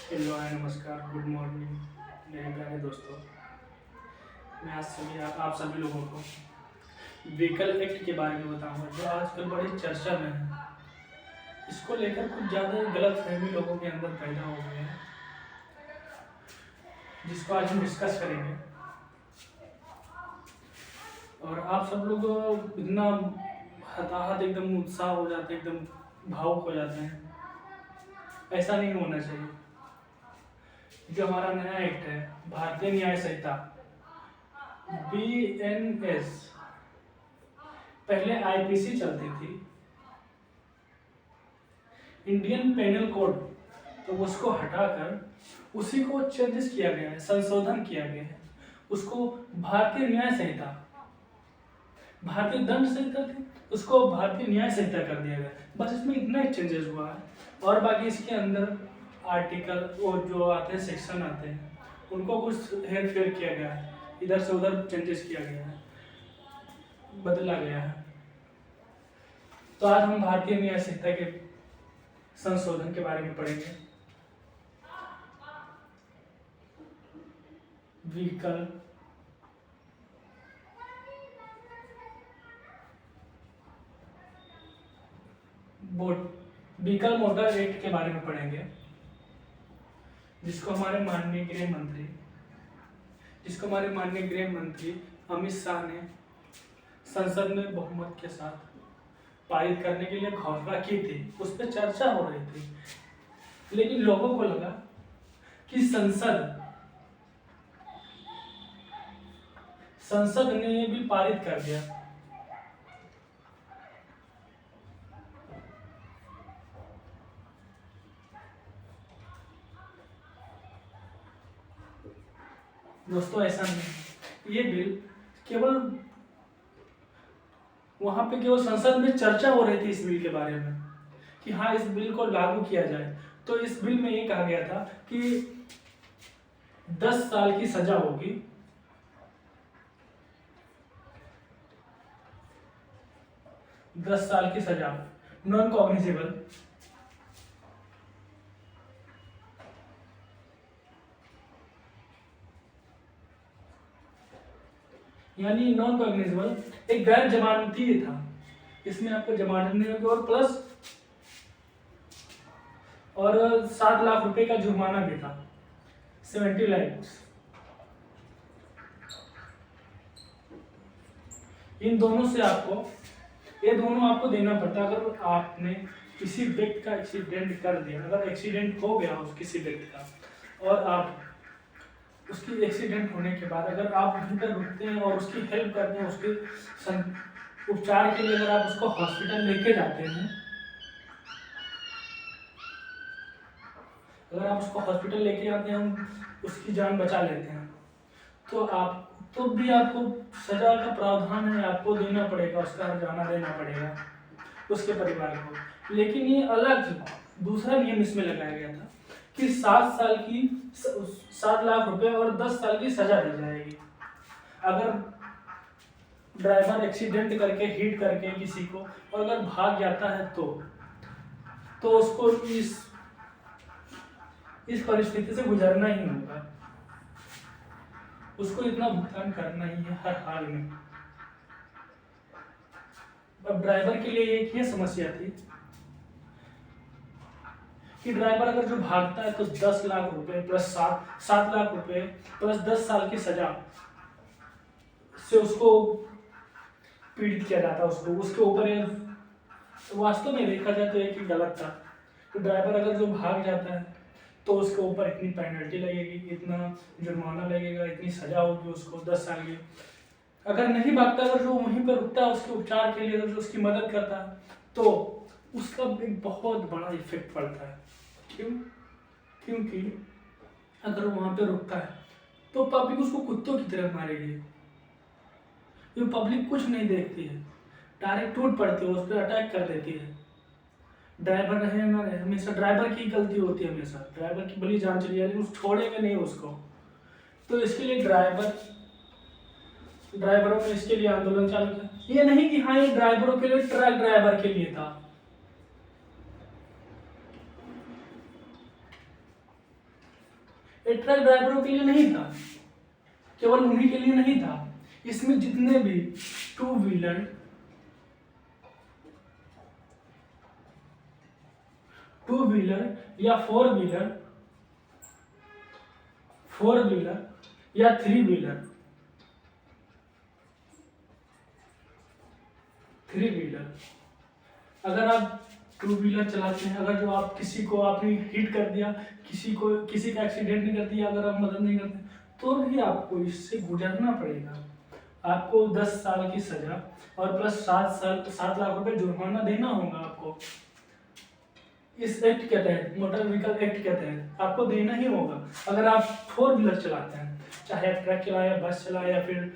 Hello hi नमस्कार good morning मेरे प्यारे दोस्तों। मैं आज आप सभी लोगों को व्हीकल एक्ट के बारे में बताऊंगा जो आजकल बड़ी चर्चा में है। इसको लेकर कुछ ज़्यादा गलतफहमी लोगों के अंदर पैदा हो गई है, जिसको आज हम डिस्कस करेंगे। और आप सब लोग इतना हताहत एकदम उत्साह हो जाते हैं, एकदम भावुक हो जाते हैं। ऐसा नहीं होना चाहिए। जो हमारा नया एक्ट है, भारतीय न्याय संहिता BNS, पहले IPC चलती थी, इंडियन पेनल कोड, तो उसको हटाकर उसी को चेंजेस किया गया है, संशोधन किया गया है। उसको भारतीय न्याय संहिता, भारतीय दंड संहिता थी, उसको भारतीय न्याय संहिता कर दिया गया। बस इसमें इतना ही चेंजेस हुआ है। और बाकी इसके अंदर आर्टिकल और जो आते हैं, सेक्शन आते हैं, उनको कुछ हेर फेर किया गया है, इधर से उधर चेंजेस किया गया है, बदला गया है। तो आज हम भारतीय न्याय संहिता के संशोधन के बारे में पढ़ेंगे। व्हीकल व्हीकल मोटर एक्ट के बारे में पढ़ेंगे, जिसको हमारे माननीय गृह मंत्री अमित शाह ने संसद में बहुमत के साथ पारित करने के लिए घोषणा की थी। उस पर चर्चा हो रही थी, लेकिन लोगों को लगा कि संसद ने ये भी पारित कर दिया। दोस्तों ऐसा नहीं, ये बिल केवल वहां पे केवल संसद में चर्चा हो रही थी इस बिल के बारे में कि हाँ इस बिल को लागू किया जाए। तो इस बिल में ये कहा गया था कि 10 साल की सजा होगी, 10 साल की सजा, नॉन कॉग्निजेबल, यानी नॉन कॉग्निजेबल एक गैर जमानती था। इसमें आपको जमानत नहीं होगी और प्लस 7 लाख रुपए का जुर्माना भी था, 70 लाख। इन दोनों से ये दोनों आपको देना पड़ता है। अगर आपने किसी व्यक्ति का एक्सीडेंट कर दिया, अगर एक्सीडेंट हो गया हो किसी व्यक्ति का, और आप उसकी एक्सीडेंट होने के बाद अगर आप वहीं पर रुकते हैं और उसकी हेल्प करते हैं, उसके उपचार के लिए अगर आप उसको हॉस्पिटल लेके जाते हैं, अगर आप उसको हॉस्पिटल लेके आते हैं, उसकी जान बचा लेते हैं, तो भी आपको सजा का प्रावधान है, आपको देना पड़ेगा, उसका हर्जाना देना पड़ेगा उसके परिवार को। लेकिन ये अलग दूसरा नियम इसमें लगाया गया था कि 7 लाख रुपए और 10 साल की सजा दी जाएगी अगर ड्राइवर एक्सीडेंट करके हिट करके किसी को और अगर भाग जाता है तो उसको इस परिस्थिति से गुजरना ही होगा, उसको इतना भुगतान करना ही है हर हाल में। अब ड्राइवर के लिए एक ये समस्या थी कि ड्राइवर अगर जो भागता है तो 10 लाख रुपए प्लस 7 लाख रुपए प्लस 10 साल की सजा से उसको पीड़ित किया जाता, उसके ऊपर वास्तव में देखा जाए तो एक ही गलत था कि ड्राइवर अगर जो भाग जाता है तो उसके ऊपर इतनी पेनल्टी लगेगी, इतना जुर्माना लगेगा, इतनी सजा होगी उसको 10 साल की। अगर नहीं भागता, अगर जो वहीं पर रुकता है उसके उपचार के लिए, अगर जो उसकी मदद करता है, तो उसका एक बहुत बड़ा इफेक्ट पड़ता है। क्योंकि अगर वहां पे रुकता है तो पब्लिक उसको कुत्तों की तरह मारेगी। ये पब्लिक कुछ नहीं देखती है, डायरेक्ट टूट पड़ती है, उस पर अटैक कर देती है। ड्राइवर रहे ना रहे, हमेशा ड्राइवर की गलती होती है, हमेशा ड्राइवर की भली जान चली जाएगी, उस छोड़ेंगे नहीं उसको। तो इसके लिए ड्राइवरों ने इसके लिए आंदोलन चालू किया। ये नहीं कि हाँ ये ड्राइवरों के लिए, ट्रक ड्राइवर के लिए था। ये ट्रक ड्राइवरों के लिए नहीं था, केवल उन्हीं के लिए नहीं था, इसमें जितने भी टू व्हीलर या फोर व्हीलर या थ्री व्हीलर अगर आप टू व्हीलर चलाते हैं, अगर जो आप किसी को आपने हिट कर दिया, किसी का एक्सीडेंट नहीं कर दिया, अगर आप मदद नहीं करते तो भी आपको इससे गुजरना पड़ेगा। आपको 10 साल की सजा और प्लस 7 लाख रुपए जुर्माना देना होगा आपको। इस एक्ट के तहत, मोटर व्हीकल एक्ट के तहत आपको देना ही होगा। अगर आप फोर व्हीलर चलाते हैं, चाहे आप ट्रक चलाए, बस चलाए या फिर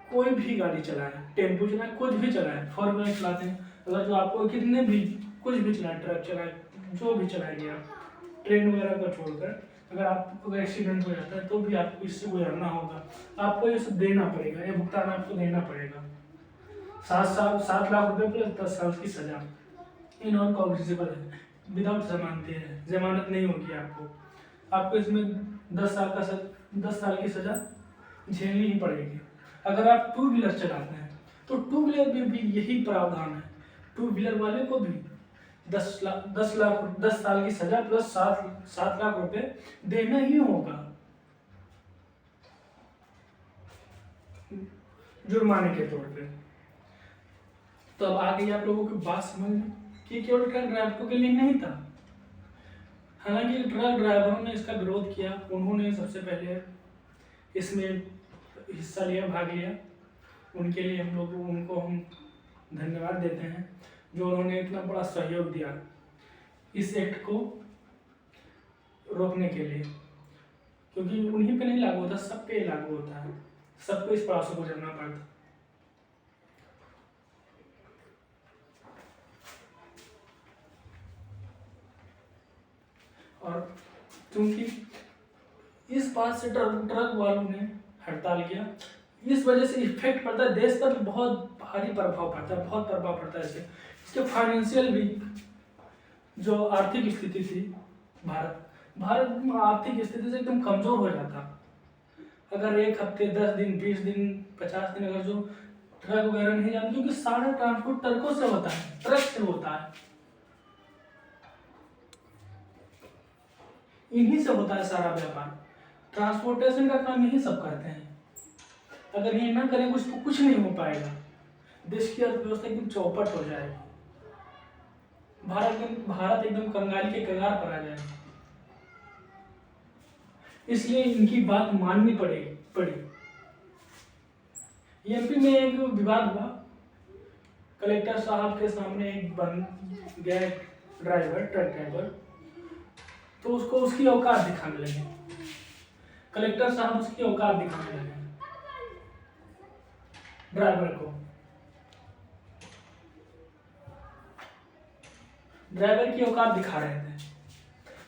कोई भी गाड़ी चलाए, टेम्पो चलाए, कुछ भी चलाए, फोर व्हीलर चलाते हैं, अगर जो आपको कितने भी कुछ भी चलाए, ट्रक चलाए, जो भी चलाएंगे आप, ट्रेन वगैरह को छोड़कर, अगर आपको एक्सीडेंट हो जाता है तो भी आपको इससे गुजरना होगा। आपको ये सब देना पड़ेगा, ये भुगतान आपको देना पड़ेगा। 7 लाख रुपए प्लस 10 साल की सजा। ये नॉन कॉग्निजेबल है, विदाउट जमानत नहीं होगी आपको इसमें 10 साल की सजा झेलनी ही पड़ेगी। अगर आप टू व्हीलर चलाते हैं तो टू व्हीलर में भी यही प्रावधान है, टू व्हीलर वाले को भी 10 साल की सजा प्लस 7 लाख रुपए देना ही होगा जुर्माने के तौर पे। तो अब आगे आप लोगों की बात समझ में कि केवल ट्रक ड्राइवरों के लिए नहीं था। हालांकि ट्रक ड्राइवरों ने इसका विरोध किया, उन्होंने सबसे पहले इसमें हिस्सा लिया, भाग लिया। उनके लिए उनको हम धन्यवाद देते हैं जो उन्होंने इतना बड़ा सहयोग दिया इस एक्ट को रोकने के लिए, क्योंकि उन्हीं पे नहीं लागू होता, सब पे लागू होता है, सबको इस पड़ाव से गुजरना पड़ता। और क्योंकि इस बात से ट्रक वालों ने हड़ताल किया, इस वजह से इफेक्ट पड़ता है, देश पर बहुत भारी प्रभाव पड़ता है, बहुत प्रभाव पड़ता है इसके फाइनेंशियल भी जो आर्थिक स्थिति थी भारत में आर्थिक स्थिति से एकदम कमजोर हो जाता। अगर एक हफ्ते 10 दिन 20 दिन 50 दिन अगर जो ट्रक वगैरह नहीं जाते, क्योंकि सारा ट्रांसपोर्ट ट्रकों से होता है, ट्रक से होता है, इन्हीं से होता है सारा व्यापार, ट्रांसपोर्टेशन का काम यही सब करते हैं। अगर ये ना करें कुछ तो कुछ नहीं हो पाएगा, देश की अर्थव्यवस्था एकदम चौपट हो जाएगी, भारत एकदम कंगाली के कगार पर आ जाएगा। इसलिए इनकी बात माननी पड़ी। एमपी में एक विवाद हुआ, कलेक्टर साहब के सामने एक बन गया ट्रक ड्राइवर, तो उसको उसकी औकात दिखाने लगे, कलेक्टर साहब उसकी औकात दिखाने लगे ड्राइवर को। ड्राइवर की औकात दिखा रहे थे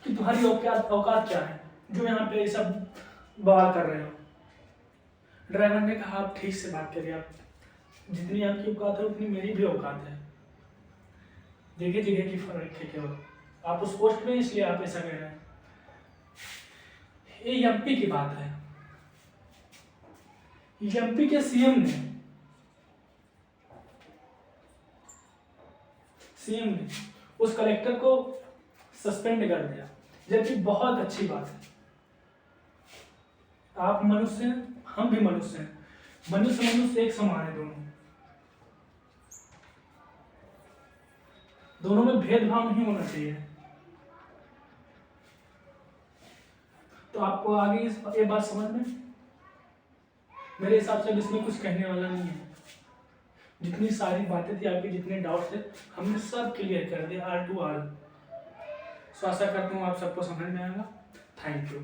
कि तुम्हारी औकात क्या है जो यहाँ पे सब बवाल कर रहे हो। ड्राइवर ने कहा आप ठीक से बात करिए, आप जितनी आपकी औकात है उतनी मेरी भी औकात है, जगह की फर्क है केवल, आप उस पोस्ट में इसलिए आप ऐसा कह रहे हैं। ये एमपी की बात है, एमपी के सीएम ने उस कलेक्टर को सस्पेंड कर दिया, जबकि बहुत अच्छी बात है। आप मनुष्य हैं, हम भी मनुष्य हैं, मनुष्य एक समान है, दोनों में भेदभाव नहीं होना चाहिए। तो आपको आगे ये बात समझ में, मेरे हिसाब से इसमें कुछ कहने वाला नहीं है। जितनी सारी बातें थी आपके, जितने डाउट्स थे, हमने सब क्लियर कर दिया, ऑल टू ऑल। आशा करता हूँ आप सबको समझ में आएगा। Thank you.